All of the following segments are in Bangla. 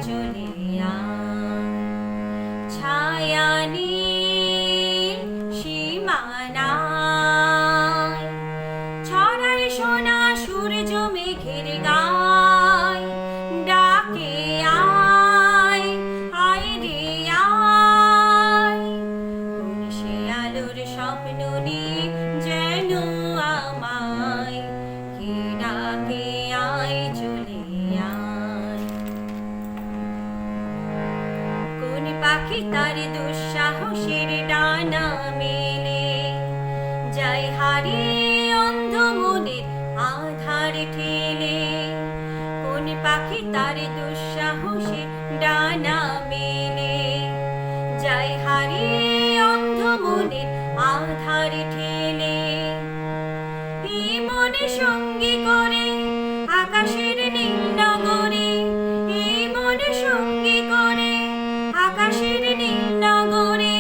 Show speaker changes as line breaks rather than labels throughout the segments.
চলে আয় ছায়া নীল সীমানায় ছড়ায় সোনা সূর্য মেঘের গায় ডাকে আয় আয় রে আয় কোন সে আলোর স্বপ্ন নিয়ে যেন আমায় কে ডাকে আয় চলে আয় কোন পাখি তার দুঃসাহসের ডানা মেলে যায় হারিয়ে অন্ধ মনের আধার ঠেলে কোন পাখি তার দুঃসাহসের ডানা মেলে যায় হারিয়ে অন্ধ মনের আধার ঠেলে এই মনে সঙ্গী করে আকাশের নীল নগরে এই মনে সঙ্গী করে আকাশের নীল নগরে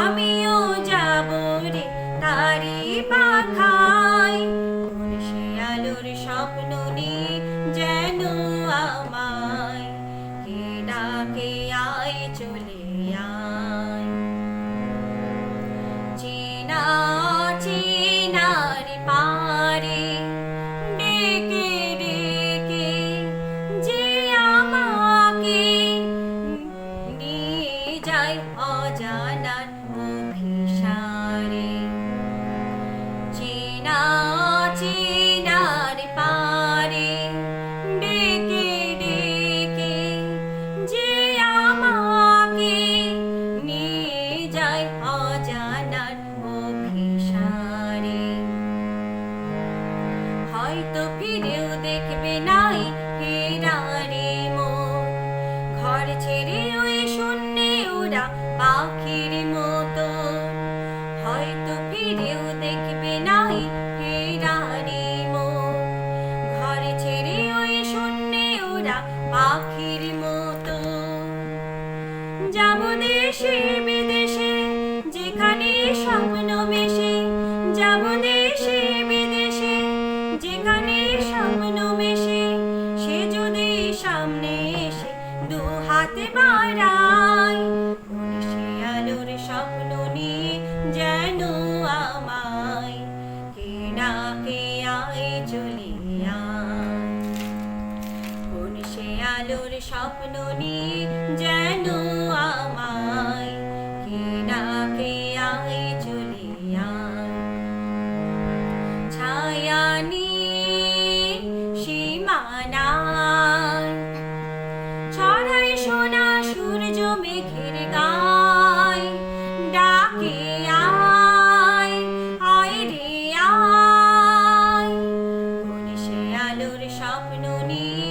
আমিও যাব রে তারি পাখায় কোন সে আলোর স্বপ্ন নিয়ে যেন আমায় কে ডাকে আয় চলে আয় চেনা চেনার পারে ডেকে ডেকে যে আমাকে নিয়ে যায় অজানার অভিসারে চেনা চেনার পারে ডেকে ডেকে যে আমাকে নিয়ে যায় অজানার অভিসারে হয়তো ফিরেও দেখবে নাই ফেরারে মন ঘর ছেড়ে ওই শূন্যে ওরা পাখির মতো হয়তো ফিরেও দেখবে নাই ফেরারে মন ঘর ছেড়ে ওই শূন্যে ওরা পাখির মতো যাব দেশে বিদেশে যেখানে স্বপ্ন মেশে যাব দেশে বিদেশে যেখানে স্বপ্ন মেশে সে যদি সামনে এসে দু হাতে বাড়ায় কোন সে আলোর স্বপ্ন নিয়ে যেন আমায় কে ডাকে আয় চলে আয় কোন সে আলোর স্বপ্ন নিয়ে যেন আমায় কে ডাকে আয় চলে আয় ছায়া নীল সীমানায় ছড়ায় সোনা সূর্য মেঘের গায় ডাকে আয় আয় রে আয় কোন সে আলোর স্বপ্ন নিয়ে